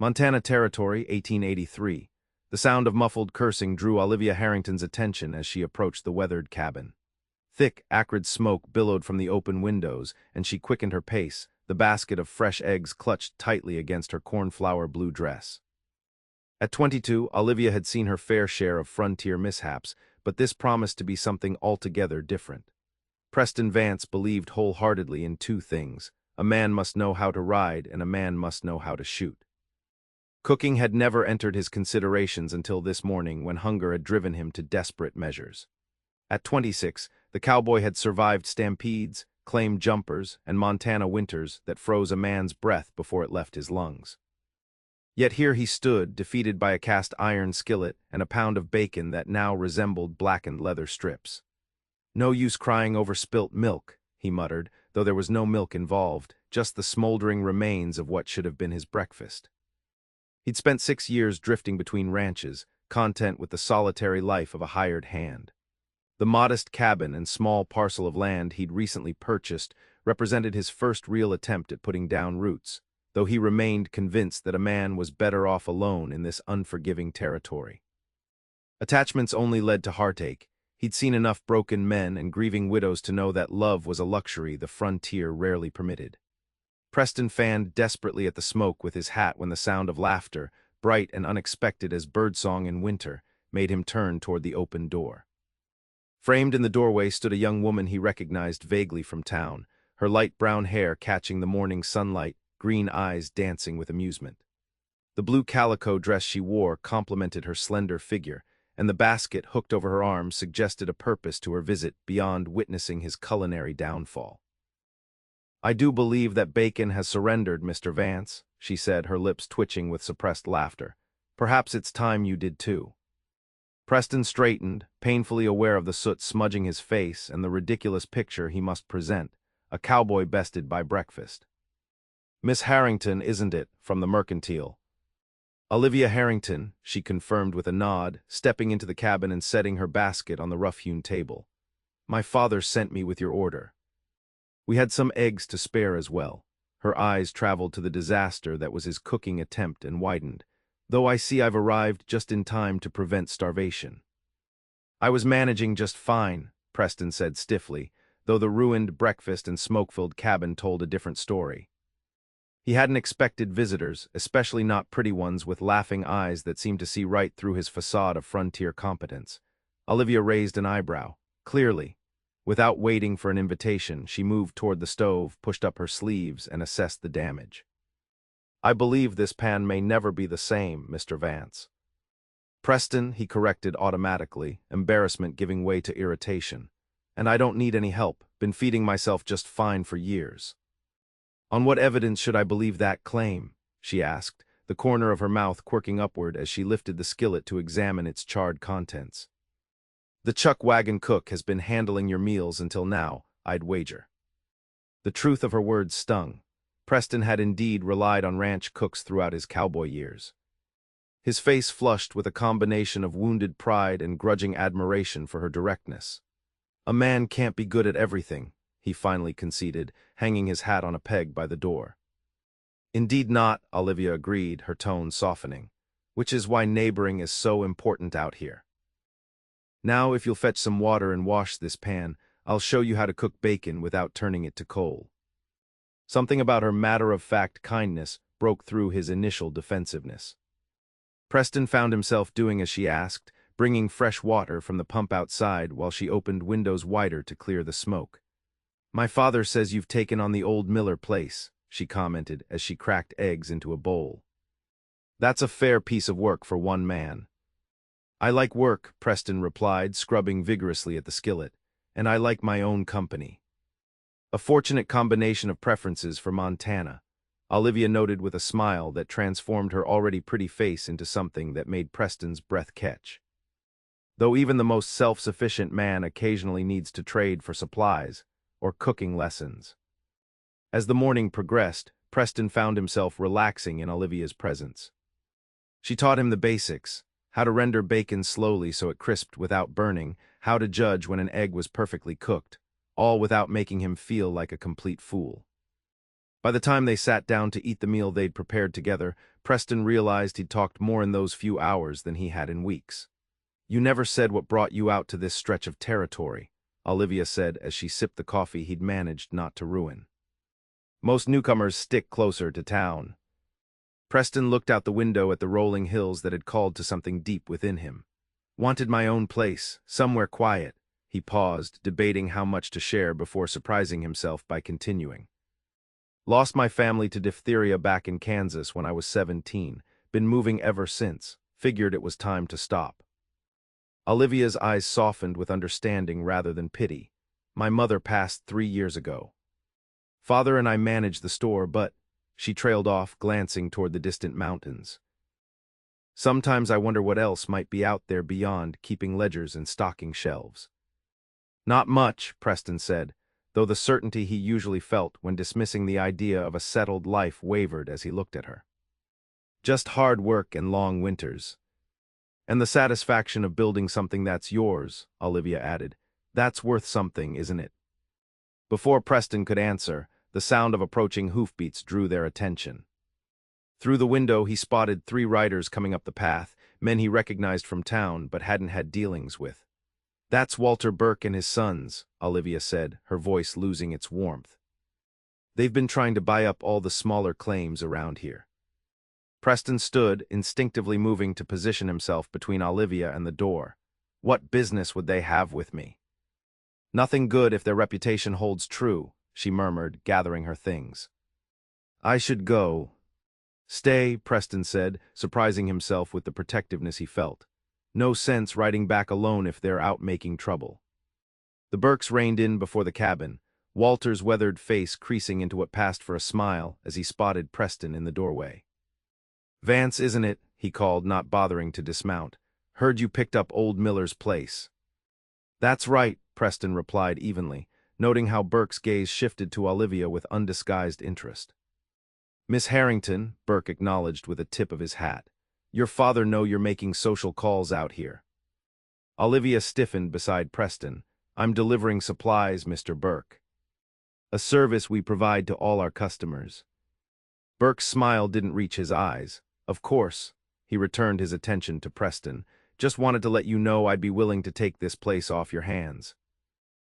Montana Territory, 1883. The sound of muffled cursing drew Olivia Harrington's attention as she approached the weathered cabin. Thick, acrid smoke billowed from the open windows, and she quickened her pace, the basket of fresh eggs clutched tightly against her cornflower blue dress. At 22, Olivia had seen her fair share of frontier mishaps, but this promised to be something altogether different. Preston Vance believed wholeheartedly in two things: a man must know how to ride, and a man must know how to shoot. Cooking had never entered his considerations until this morning, when hunger had driven him to desperate measures. At 26, the cowboy had survived stampedes, claimed jumpers, and Montana winters that froze a man's breath before it left his lungs. Yet here he stood, defeated by a cast iron skillet and a pound of bacon that now resembled blackened leather strips. "No use crying over spilt milk," he muttered, though there was no milk involved, just the smoldering remains of what should have been his breakfast. He'd spent 6 years drifting between ranches, content with the solitary life of a hired hand. The modest cabin and small parcel of land he'd recently purchased represented his first real attempt at putting down roots, though he remained convinced that a man was better off alone in this unforgiving territory. Attachments only led to heartache. He'd seen enough broken men and grieving widows to know that love was a luxury the frontier rarely permitted. Preston fanned desperately at the smoke with his hat when the sound of laughter, bright and unexpected as birdsong in winter, made him turn toward the open door. Framed in the doorway stood a young woman he recognized vaguely from town, her light brown hair catching the morning sunlight, green eyes dancing with amusement. The blue calico dress she wore complemented her slender figure, and the basket hooked over her arm suggested a purpose to her visit beyond witnessing his culinary downfall. "I do believe that bacon has surrendered, Mr. Vance," she said, her lips twitching with suppressed laughter. "Perhaps it's time you did too." Preston straightened, painfully aware of the soot smudging his face and the ridiculous picture he must present, a cowboy bested by breakfast. "Miss Harrington, isn't it, from the Mercantile?" "Olivia Harrington," she confirmed with a nod, stepping into the cabin and setting her basket on the rough-hewn table. "My father sent me with your order." We had some eggs to spare as well. Her eyes traveled to the disaster that was his cooking attempt and widened. "Though I see I've arrived just in time to prevent starvation." "I was managing just fine," Preston said stiffly, though the ruined breakfast and smoke-filled cabin told a different story. He hadn't expected visitors, especially not pretty ones with laughing eyes that seemed to see right through his facade of frontier competence. Olivia raised an eyebrow. Clearly, without waiting for an invitation, she moved toward the stove, pushed up her sleeves, and assessed the damage. "I believe this pan may never be the same, Mr. Vance." "Preston," he corrected automatically, embarrassment giving way to irritation. "And I don't need any help, been feeding myself just fine for years." "On what evidence should I believe that claim?" she asked, the corner of her mouth quirking upward as she lifted the skillet to examine its charred contents. "The chuck wagon cook has been handling your meals until now, I'd wager." The truth of her words stung. Preston had indeed relied on ranch cooks throughout his cowboy years. His face flushed with a combination of wounded pride and grudging admiration for her directness. "A man can't be good at everything," he finally conceded, hanging his hat on a peg by the door. "Indeed not," Olivia agreed, her tone softening, "which is why neighboring is so important out here. Now, if you'll fetch some water and wash this pan, I'll show you how to cook bacon without turning it to coal." Something about her matter-of-fact kindness broke through his initial defensiveness. Preston found himself doing as she asked, bringing fresh water from the pump outside while she opened windows wider to clear the smoke. "My father says you've taken on the old Miller place," she commented as she cracked eggs into a bowl. "That's a fair piece of work for one man." "I like work," Preston replied, scrubbing vigorously at the skillet, "and I like my own company." A fortunate combination of preferences for Montana, Olivia noted with a smile that transformed her already pretty face into something that made Preston's breath catch. Though even the most self-sufficient man occasionally needs to trade for supplies or cooking lessons. As the morning progressed, Preston found himself relaxing in Olivia's presence. She taught him the basics: how to render bacon slowly so it crisped without burning, how to judge when an egg was perfectly cooked, all without making him feel like a complete fool. By the time they sat down to eat the meal they'd prepared together, Preston realized he'd talked more in those few hours than he had in weeks. "You never said what brought you out to this stretch of territory," Olivia said as she sipped the coffee he'd managed not to ruin. "Most newcomers stick closer to town." Preston looked out the window at the rolling hills that had called to something deep within him. "Wanted my own place, somewhere quiet." He paused, debating how much to share before surprising himself by continuing. "Lost my family to diphtheria back in Kansas when I was 17. Been moving ever since. Figured it was time to stop." Olivia's eyes softened with understanding rather than pity. "My mother passed 3 years ago. Father and I managed the store, but—" She trailed off, glancing toward the distant mountains. "Sometimes I wonder what else might be out there beyond keeping ledgers and stocking shelves." "Not much," Preston said, though the certainty he usually felt when dismissing the idea of a settled life wavered as he looked at her. "Just hard work and long winters. And the satisfaction of building something that's yours," Olivia added. "That's worth something, isn't it?" Before Preston could answer, the sound of approaching hoofbeats drew their attention. Through the window he spotted 3 riders coming up the path, men he recognized from town but hadn't had dealings with. "That's Walter Burke and his sons," Olivia said, her voice losing its warmth. "They've been trying to buy up all the smaller claims around here." Preston stood, instinctively moving to position himself between Olivia and the door. "What business would they have with me?" "Nothing good if their reputation holds true," she murmured, gathering her things. "I should go." "Stay," Preston said, surprising himself with the protectiveness he felt. "No sense riding back alone if they're out making trouble." The Burkes reined in before the cabin, Walter's weathered face creasing into what passed for a smile as he spotted Preston in the doorway. "Vance, isn't it?" he called, not bothering to dismount. "Heard you picked up old Miller's place." "That's right," Preston replied evenly, noting how Burke's gaze shifted to Olivia with undisguised interest. "Miss Harrington," Burke acknowledged with a tip of his hat. "Your father know you're making social calls out here." Olivia stiffened beside Preston. "I'm delivering supplies, Mr. Burke. A service we provide to all our customers." Burke's smile didn't reach his eyes. "Of course." He returned his attention to Preston. "Just wanted to let you know I'd be willing to take this place off your hands.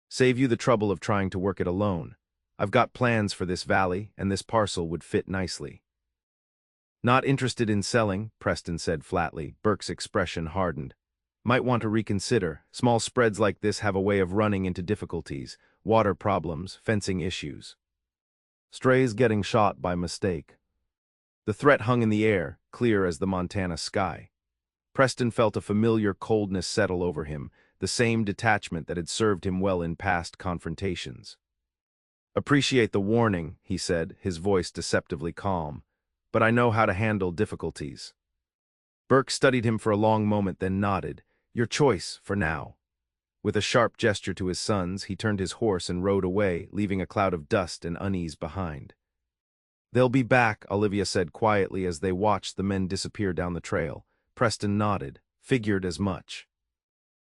Save you the trouble of trying to work it alone. I've got plans for this valley, and this parcel would fit nicely." "Not interested in selling," Preston said flatly. Burke's expression hardened. "Might want to reconsider. Small spreads like this have a way of running into difficulties, water problems, fencing issues. Strays getting shot by mistake." The threat hung in the air, clear as the Montana sky. Preston felt a familiar coldness settle over him, the same detachment that had served him well in past confrontations. "Appreciate the warning," he said, his voice deceptively calm. "But I know how to handle difficulties." Burke studied him for a long moment, then nodded. "Your choice, for now." With a sharp gesture to his sons, he turned his horse and rode away, leaving a cloud of dust and unease behind. "They'll be back," Olivia said quietly as they watched the men disappear down the trail. Preston nodded, figured as much.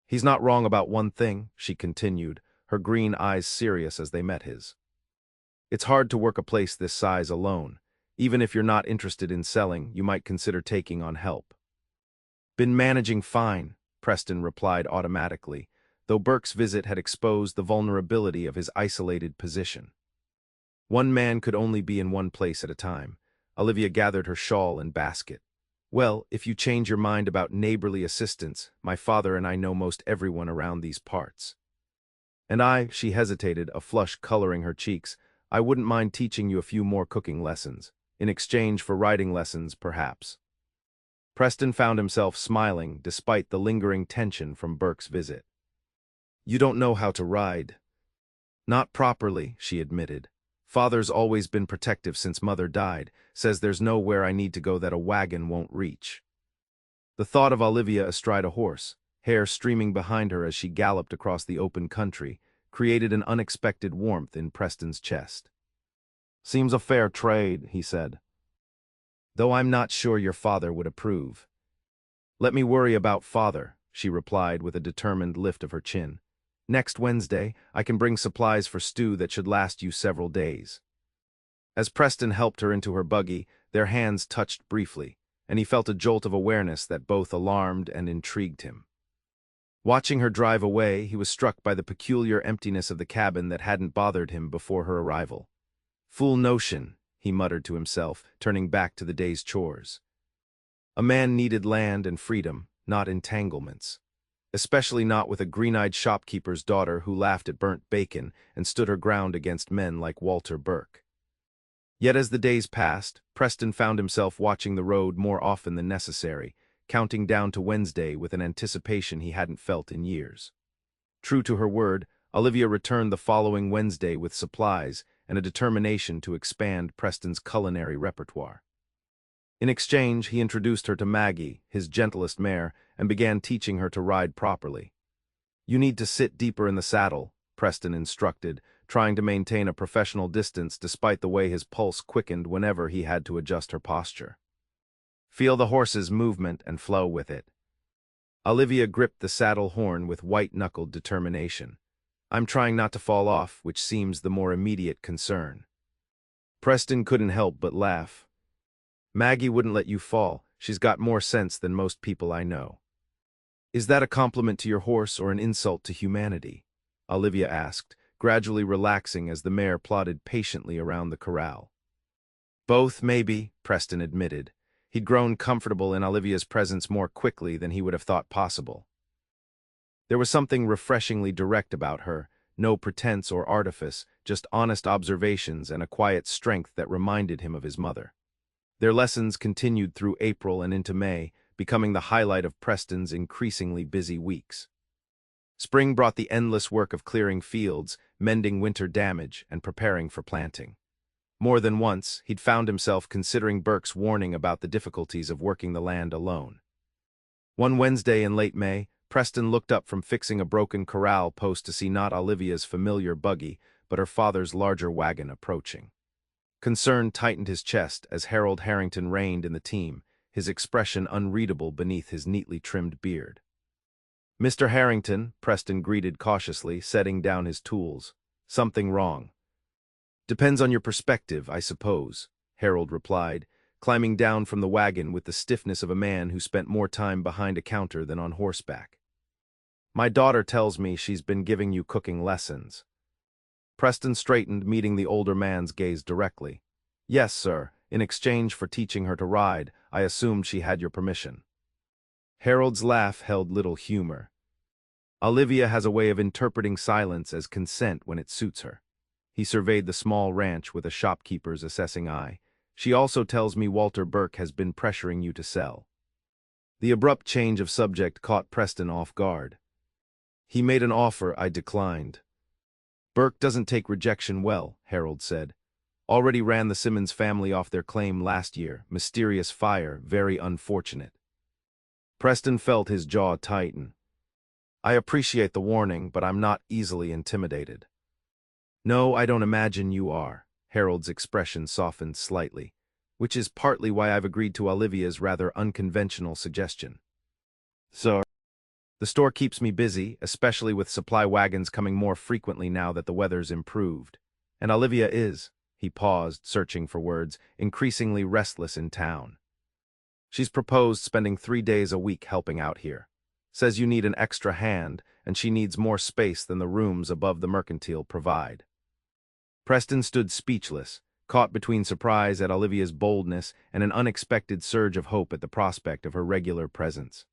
"He's not wrong about one thing," she continued, her green eyes serious as they met his. "It's hard to work a place this size alone. Even if you're not interested in selling, you might consider taking on help." "Been managing fine," Preston replied automatically, though Burke's visit had exposed the vulnerability of his isolated position. One man could only be in one place at a time. Olivia gathered her shawl and basket. "Well, if you change your mind about neighborly assistance, my father and I know most everyone around these parts. And she hesitated, a flush coloring her cheeks. "I wouldn't mind teaching you a few more cooking lessons. In exchange for riding lessons, perhaps." Preston found himself smiling despite the lingering tension from Burke's visit. "You don't know how to ride." "Not properly," she admitted. "Father's always been protective since Mother died, says there's nowhere I need to go that a wagon won't reach." The thought of Olivia astride a horse, hair streaming behind her as she galloped across the open country, created an unexpected warmth in Preston's chest. "Seems a fair trade," he said. "Though I'm not sure your father would approve." "Let me worry about father," she replied with a determined lift of her chin. "Next Wednesday, I can bring supplies for stew that should last you several days." As Preston helped her into her buggy, Their hands touched briefly, and he felt a jolt of awareness that both alarmed and intrigued him. Watching her drive away, he was struck by the peculiar emptiness of the cabin that hadn't bothered him before her arrival. "Fool notion," he muttered to himself, turning back to the day's chores. A man needed land and freedom, not entanglements. Especially not with a green-eyed shopkeeper's daughter who laughed at burnt bacon and stood her ground against men like Walter Burke. Yet as the days passed, Preston found himself watching the road more often than necessary, counting down to Wednesday with an anticipation he hadn't felt in years. True to her word, Olivia returned the following Wednesday with supplies and a determination to expand Preston's culinary repertoire. In exchange, he introduced her to Maggie, his gentlest mare, and began teaching her to ride properly. "You need to sit deeper in the saddle," Preston instructed, trying to maintain a professional distance despite the way his pulse quickened whenever he had to adjust her posture. "Feel the horse's movement and flow with it." Olivia gripped the saddle horn with white-knuckled determination. "I'm trying not to fall off, which seems the more immediate concern." Preston couldn't help but laugh. "Maggie wouldn't let you fall. She's got more sense than most people I know." "Is that a compliment to your horse or an insult to humanity?" Olivia asked, gradually relaxing as the mare plodded patiently around the corral. "Both, maybe," Preston admitted. He'd grown comfortable in Olivia's presence more quickly than he would have thought possible. There was something refreshingly direct about her, no pretense or artifice, just honest observations and a quiet strength that reminded him of his mother. Their lessons continued through April and into May, becoming the highlight of Preston's increasingly busy weeks. Spring brought the endless work of clearing fields, mending winter damage, and preparing for planting. More than once, he'd found himself considering Burke's warning about the difficulties of working the land alone. One Wednesday in late May, Preston looked up from fixing a broken corral post to see not Olivia's familiar buggy, but her father's larger wagon approaching. Concern tightened his chest as Harold Harrington reined in the team, his expression unreadable beneath his neatly trimmed beard. "Mr. Harrington," Preston greeted cautiously, setting down his tools. "Something wrong?" "Depends on your perspective, I suppose," Harold replied, climbing down from the wagon with the stiffness of a man who spent more time behind a counter than on horseback. "My daughter tells me she's been giving you cooking lessons." Preston straightened, meeting the older man's gaze directly. "Yes, sir. In exchange for teaching her to ride, I assumed she had your permission." Harold's laugh held little humor. "Olivia has a way of interpreting silence as consent when it suits her." He surveyed the small ranch with a shopkeeper's assessing eye. "She also tells me Walter Burke has been pressuring you to sell." The abrupt change of subject caught Preston off guard. "He made an offer I declined." "Burke doesn't take rejection well," Harold said. "Already ran the Simmons family off their claim last year. Mysterious fire, very unfortunate." Preston felt his jaw tighten. "I appreciate the warning, but I'm not easily intimidated." "No, I don't imagine you are." Harold's expression softened slightly, "which is partly why I've agreed to Olivia's rather unconventional suggestion. So, the store keeps me busy, especially with supply wagons coming more frequently now that the weather's improved. And Olivia is," he paused, searching for words, "increasingly restless in town. She's proposed spending 3 days a week helping out here. Says you need an extra hand, and she needs more space than the rooms above the mercantile provide." Preston stood speechless, caught between surprise at Olivia's boldness and an unexpected surge of hope at the prospect of her regular presence.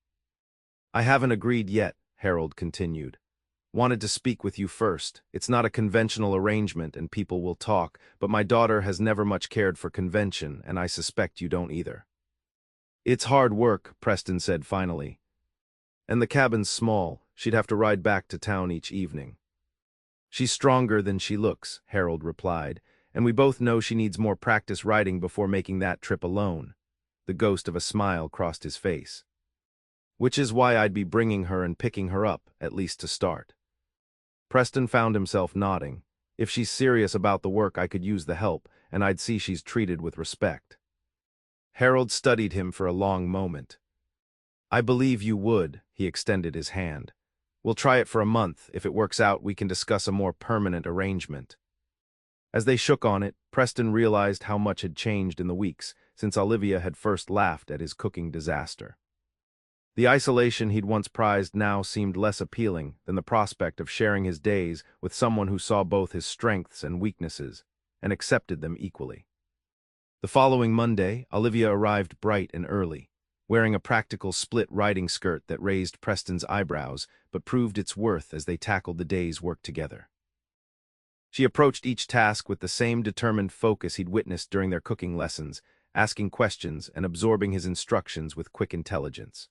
"I haven't agreed yet," Harold continued. "Wanted to speak with you first. It's not a conventional arrangement and people will talk, but my daughter has never much cared for convention, and I suspect you don't either." "It's hard work," Preston said finally. "And the cabin's small. She'd have to ride back to town each evening." "She's stronger than she looks," Harold replied, "and we both know she needs more practice riding before making that trip alone." The ghost of a smile crossed his face. "Which is why I'd be bringing her and picking her up, at least to start." Preston found himself nodding. "If she's serious about the work, I could use the help, and I'd see she's treated with respect." Harold studied him for a long moment. "I believe you would," he extended his hand. "We'll try it for a month. If it works out, we can discuss a more permanent arrangement." As they shook on it, Preston realized how much had changed in the weeks, since Olivia had first laughed at his cooking disaster. The isolation he'd once prized now seemed less appealing than the prospect of sharing his days with someone who saw both his strengths and weaknesses, and accepted them equally. The following Monday, Olivia arrived bright and early, wearing a practical split riding skirt that raised Preston's eyebrows but proved its worth as they tackled the day's work together. She approached each task with the same determined focus he'd witnessed during their cooking lessons, asking questions and absorbing his instructions with quick intelligence.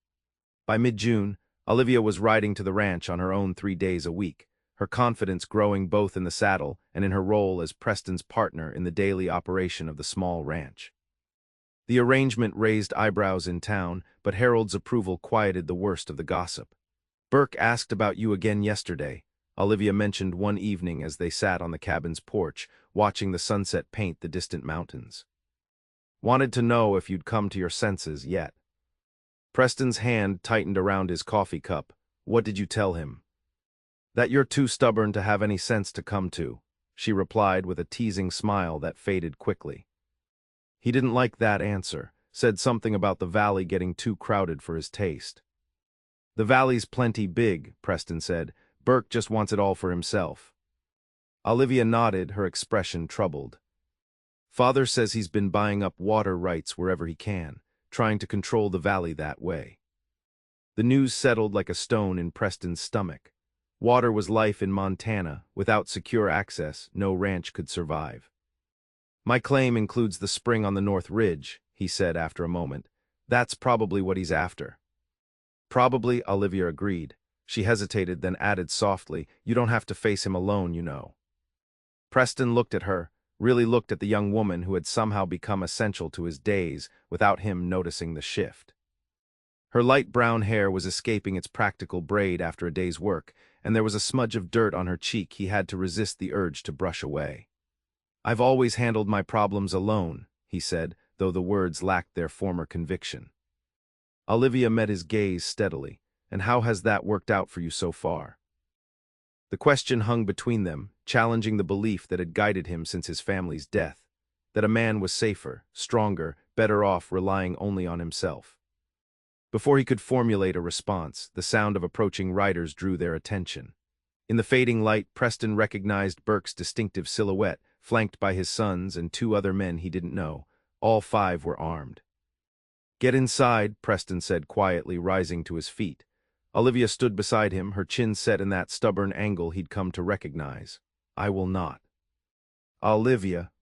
By mid-June, Olivia was riding to the ranch on her own 3 days a week, her confidence growing both in the saddle and in her role as Preston's partner in the daily operation of the small ranch. The arrangement raised eyebrows in town, but Harold's approval quieted the worst of the gossip. "Burke asked about you again yesterday," Olivia mentioned one evening as they sat on the cabin's porch, watching the sunset paint the distant mountains. "Wanted to know if you'd come to your senses yet." Preston's hand tightened around his coffee cup. "What did you tell him?" "That you're too stubborn to have any sense to come to," she replied with a teasing smile that faded quickly. He didn't like that answer, said something about the valley getting too crowded for his taste. "The valley's plenty big," Preston said. "Burke just wants it all for himself." Olivia nodded, her expression troubled. "Father says he's been buying up water rights wherever he can, trying to control the valley that way." The news settled like a stone in Preston's stomach. Water was life in Montana. Without secure access, no ranch could survive. "My claim includes the spring on the North Ridge," he said after a moment. "That's probably what he's after." "Probably," Olivia agreed. She hesitated, then added softly, "You don't have to face him alone, you know." Preston looked at her, really looked at the young woman who had somehow become essential to his days without him noticing the shift. Her light brown hair was escaping its practical braid after a day's work, and there was a smudge of dirt on her cheek he had to resist the urge to brush away. "I've always handled my problems alone," he said, though the words lacked their former conviction. Olivia met his gaze steadily. "And how has that worked out for you so far?" The question hung between them, challenging the belief that had guided him since his family's death, that a man was safer, stronger, better off relying only on himself. Before he could formulate a response, the sound of approaching riders drew their attention. In the fading light, Preston recognized Burke's distinctive silhouette, flanked by his sons and 2 other men he didn't know. All 5 were armed. "Get inside," Preston said quietly, rising to his feet. Olivia stood beside him, her chin set in that stubborn angle he'd come to recognize. "I will not." "Olivia."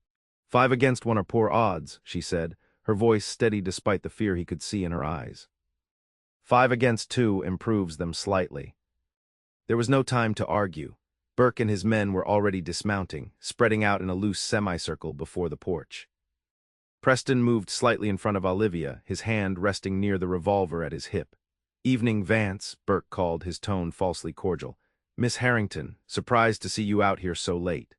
5 against 1 are poor odds," she said, her voice steady despite the fear he could see in her eyes. 5 against 2 improves them slightly. There was no time to argue. Burke and his men were already dismounting, spreading out in a loose semicircle before the porch. Preston moved slightly in front of Olivia, his hand resting near the revolver at his hip. "Evening, Vance," Burke called, his tone falsely cordial. "Miss Harrington, surprised to see you out here so late."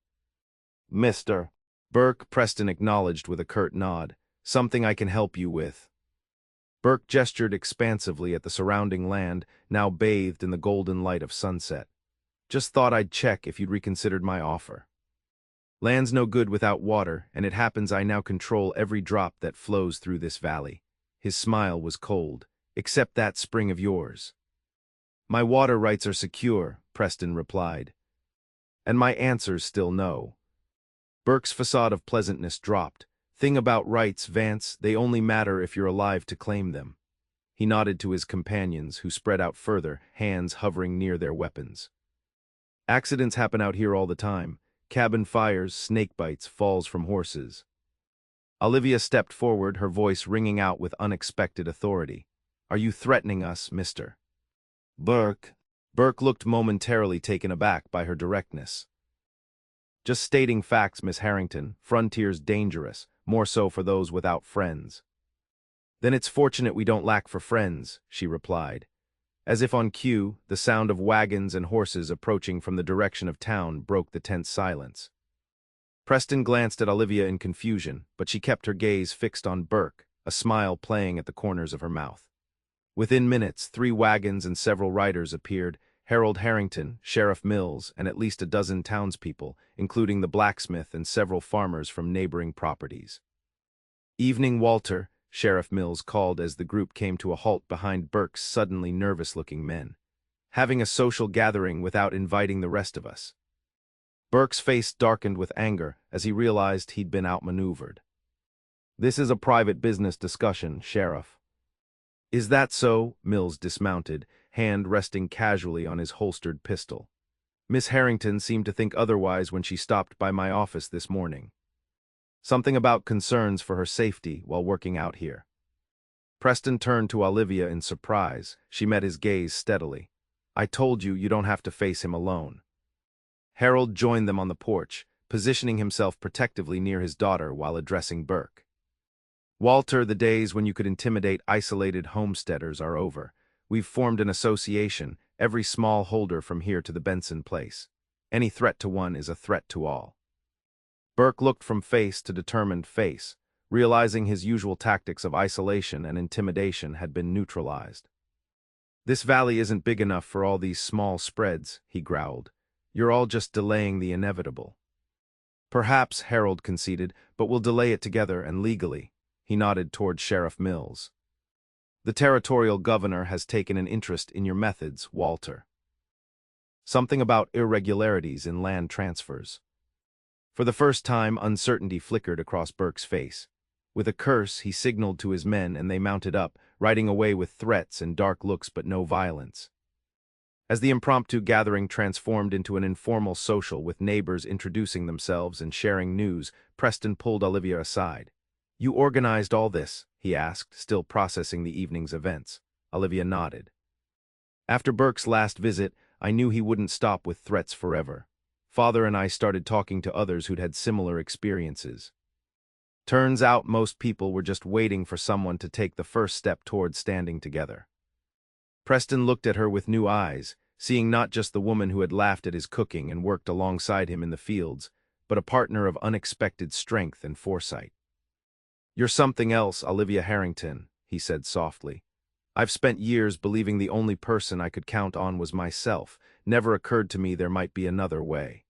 "Mr. Burke," Preston acknowledged with a curt nod. "Something I can help you with." Burke gestured expansively at the surrounding land, now bathed in the golden light of sunset. "Just thought I'd check if you'd reconsidered my offer. Land's no good without water, and it happens I now control every drop that flows through this valley." His smile was cold. "Except that spring of yours." "My water rights are secure," Preston replied. "And my answer's still no." Burke's facade of pleasantness dropped. "Thing about rights, Vance, they only matter if you're alive to claim them." He nodded to his companions, who spread out further, hands hovering near their weapons. "Accidents happen out here all the time. Cabin fires, snake bites, falls from horses." Olivia stepped forward, her voice ringing out with unexpected authority. "Are you threatening us, Mr. Burke?" Burke looked momentarily taken aback by her directness. "Just stating facts, Miss Harrington. Frontier's dangerous, more so for those without friends." "Then it's fortunate we don't lack for friends," she replied. As if on cue, the sound of wagons and horses approaching from the direction of town broke the tense silence. Preston glanced at Olivia in confusion, but she kept her gaze fixed on Burke, a smile playing at the corners of her mouth. Within minutes, 3 wagons and several riders appeared: Harold Harrington, Sheriff Mills, and at least a dozen townspeople, including the blacksmith and several farmers from neighboring properties. "Evening, Walter," Sheriff Mills called as the group came to a halt behind Burke's suddenly nervous-looking men. "Having a social gathering without inviting the rest of us." Burke's face darkened with anger as he realized he'd been outmaneuvered. "This is a private business discussion, Sheriff." "Is that so?" Mills dismounted, hand resting casually on his holstered pistol. "Miss Harrington seemed to think otherwise when she stopped by my office this morning. Something about concerns for her safety while working out here." Preston turned to Olivia in surprise. She met his gaze steadily. "I told you, you don't have to face him alone." Harold joined them on the porch, positioning himself protectively near his daughter while addressing Burke. "Walter, the days when you could intimidate isolated homesteaders are over. We've formed an association, every small holder from here to the Benson place. Any threat to one is a threat to all." Burke looked from face to determined face, realizing his usual tactics of isolation and intimidation had been neutralized. "This valley isn't big enough for all these small spreads," he growled. "You're all just delaying the inevitable." "Perhaps," Harold conceded, "but we'll delay it together and legally." He nodded toward Sheriff Mills. "The territorial governor has taken an interest in your methods, Walter. Something about irregularities in land transfers." For the first time, uncertainty flickered across Burke's face. With a curse, he signaled to his men and they mounted up, riding away with threats and dark looks but no violence. As the impromptu gathering transformed into an informal social with neighbors introducing themselves and sharing news, Preston pulled Olivia aside. "You organized all this?" he asked, still processing the evening's events. Olivia nodded. "After Burke's last visit, I knew he wouldn't stop with threats forever. Father and I started talking to others who'd had similar experiences. Turns out most people were just waiting for someone to take the first step towards standing together." Preston looked at her with new eyes, seeing not just the woman who had laughed at his cooking and worked alongside him in the fields, but a partner of unexpected strength and foresight. "You're something else, Olivia Harrington," he said softly. "I've spent years believing the only person I could count on was myself. Never occurred to me there might be another way."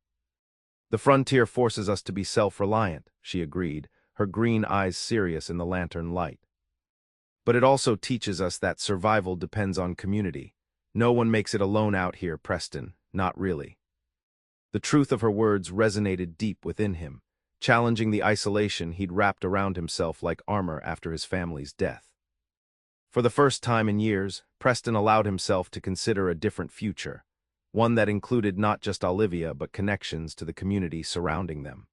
"The frontier forces us to be self-reliant," she agreed, her green eyes serious in the lantern light. "But it also teaches us that survival depends on community. No one makes it alone out here, Preston, not really." The truth of her words resonated deep within him, challenging the isolation he'd wrapped around himself like armor after his family's death. For the first time in years, Preston allowed himself to consider a different future, one that included not just Olivia but connections to the community surrounding them.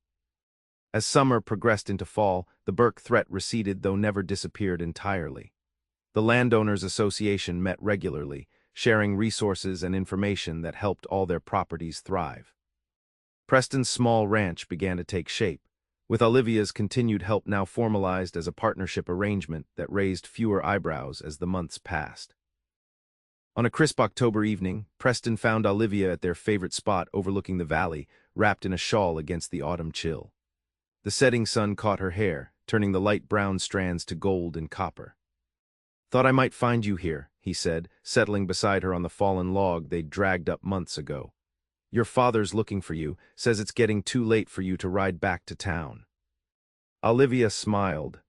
As summer progressed into fall, the Burke threat receded though never disappeared entirely. The Landowners Association met regularly, sharing resources and information that helped all their properties thrive. Preston's small ranch began to take shape, with Olivia's continued help now formalized as a partnership arrangement that raised fewer eyebrows as the months passed. On a crisp October evening, Preston found Olivia at their favorite spot overlooking the valley, wrapped in a shawl against the autumn chill. The setting sun caught her hair, turning the light brown strands to gold and copper. "Thought I might find you here," he said, settling beside her on the fallen log they'd dragged up months ago. "Your father's looking for you, says it's getting too late for you to ride back to town." Olivia smiled.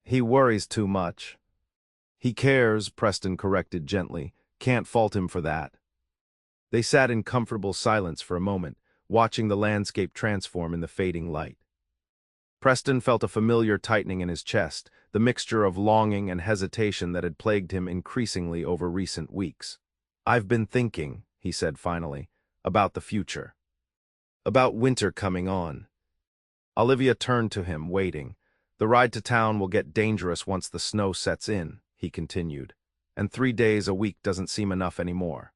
"He worries too much." "He cares," Preston corrected gently. "Can't fault him for that." They sat in comfortable silence for a moment, watching the landscape transform in the fading light. Preston felt a familiar tightening in his chest, the mixture of longing and hesitation that had plagued him increasingly over recent weeks. "I've been thinking," he said finally, "about the future. About winter coming on." Olivia turned to him, waiting. "The ride to town will get dangerous once the snow sets in," he continued, "and 3 days a week doesn't seem enough anymore.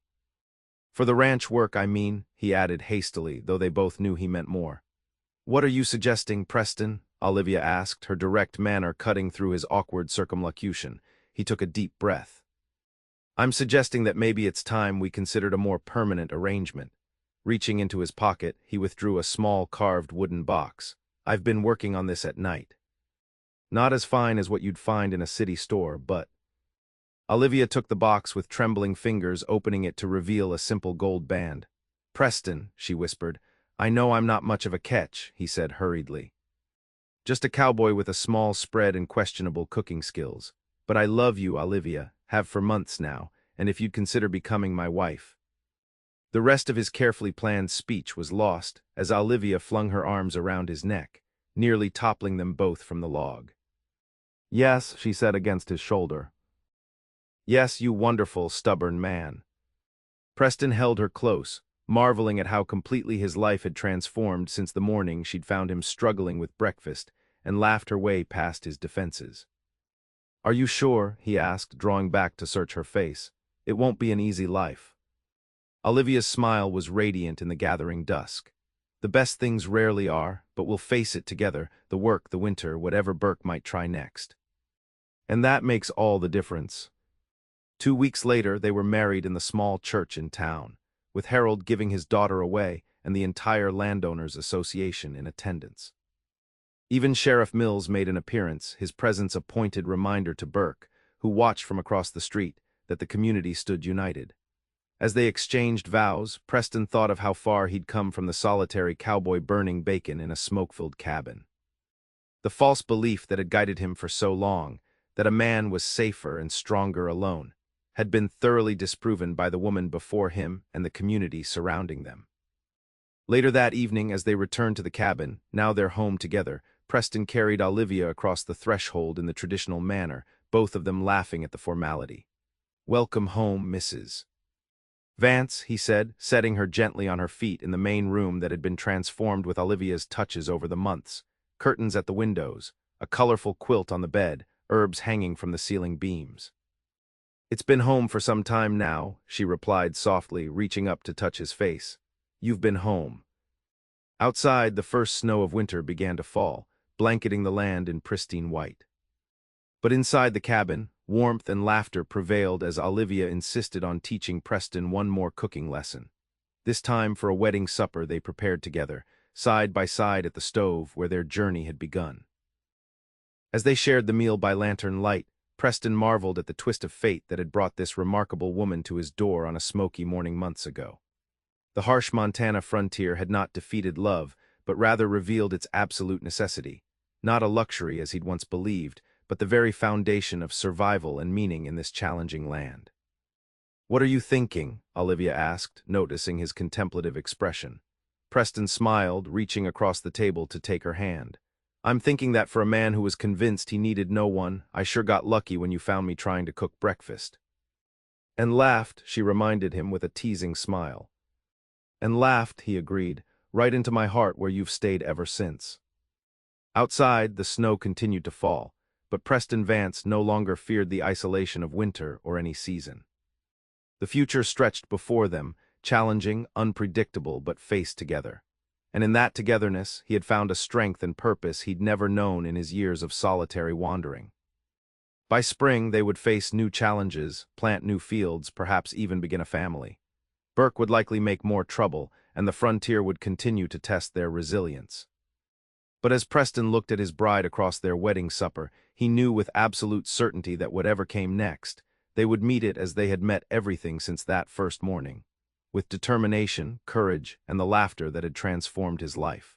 For the ranch work, I mean," he added hastily, though they both knew he meant more. "What are you suggesting, Preston?" Olivia asked, her direct manner cutting through his awkward circumlocution. He took a deep breath. "I'm suggesting that maybe it's time we considered a more permanent arrangement." Reaching into his pocket, he withdrew a small carved wooden box. "I've been working on this at night. Not as fine as what you'd find in a city store, but—" Olivia took the box with trembling fingers, opening it to reveal a simple gold band. "Preston," she whispered. "I know I'm not much of a catch," he said hurriedly. Just a cowboy with a small spread and questionable cooking skills. But I love you, Olivia, have for months now, and if you'd consider becoming my wife." The rest of his carefully planned speech was lost as Olivia flung her arms around his neck, nearly toppling them both from the log. "Yes," she said against his shoulder. "Yes, you wonderful, stubborn man." Preston held her close, marveling at how completely his life had transformed since the morning she'd found him struggling with breakfast, and laughed her way past his defenses. "Are you sure?" he asked, drawing back to search her face. "It won't be an easy life." Olivia's smile was radiant in the gathering dusk. "The best things rarely are, but we'll face it together, the work, the winter, whatever Burke might try next. And that makes all the difference." 2 weeks later, they were married in the small church in town, with Harold giving his daughter away and the entire Landowners Association in attendance. Even Sheriff Mills made an appearance, his presence a pointed reminder to Burke, who watched from across the street, that the community stood united. As they exchanged vows, Preston thought of how far he'd come from the solitary cowboy burning bacon in a smoke-filled cabin. The false belief that had guided him for so long, that a man was safer and stronger alone, had been thoroughly disproven by the woman before him and the community surrounding them. Later that evening, as they returned to the cabin, now their home together, Preston carried Olivia across the threshold in the traditional manner, both of them laughing at the formality. "Welcome home, Mrs. Vance," he said, setting her gently on her feet in the main room that had been transformed with Olivia's touches over the months. Curtains at the windows, a colorful quilt on the bed, herbs hanging from the ceiling beams. "It's been home for some time now," she replied softly, reaching up to touch his face. "You've been home." Outside, the first snow of winter began to fall, blanketing the land in pristine white. But inside the cabin, warmth and laughter prevailed as Olivia insisted on teaching Preston one more cooking lesson. This time, for a wedding supper, they prepared together, side by side at the stove where their journey had begun. As they shared the meal by lantern light, Preston marveled at the twist of fate that had brought this remarkable woman to his door on a smoky morning months ago. The harsh Montana frontier had not defeated love, but rather revealed its absolute necessity, not a luxury as he'd once believed, but the very foundation of survival and meaning in this challenging land. "What are you thinking?" Olivia asked, noticing his contemplative expression. Preston smiled, reaching across the table to take her hand. "I'm thinking that for a man who was convinced he needed no one, I sure got lucky when you found me trying to cook breakfast." "And laughed," she reminded him with a teasing smile. "And laughed," he agreed, "right into my heart where you've stayed ever since." Outside, the snow continued to fall, but Preston Vance no longer feared the isolation of winter or any season. The future stretched before them, challenging, unpredictable, but faced together. And in that togetherness, he had found a strength and purpose he'd never known in his years of solitary wandering. By spring, they would face new challenges, plant new fields, perhaps even begin a family. Burke would likely make more trouble, and the frontier would continue to test their resilience. But as Preston looked at his bride across their wedding supper, he knew with absolute certainty that whatever came next, they would meet it as they had met everything since that first morning, with determination, courage, and the laughter that had transformed his life.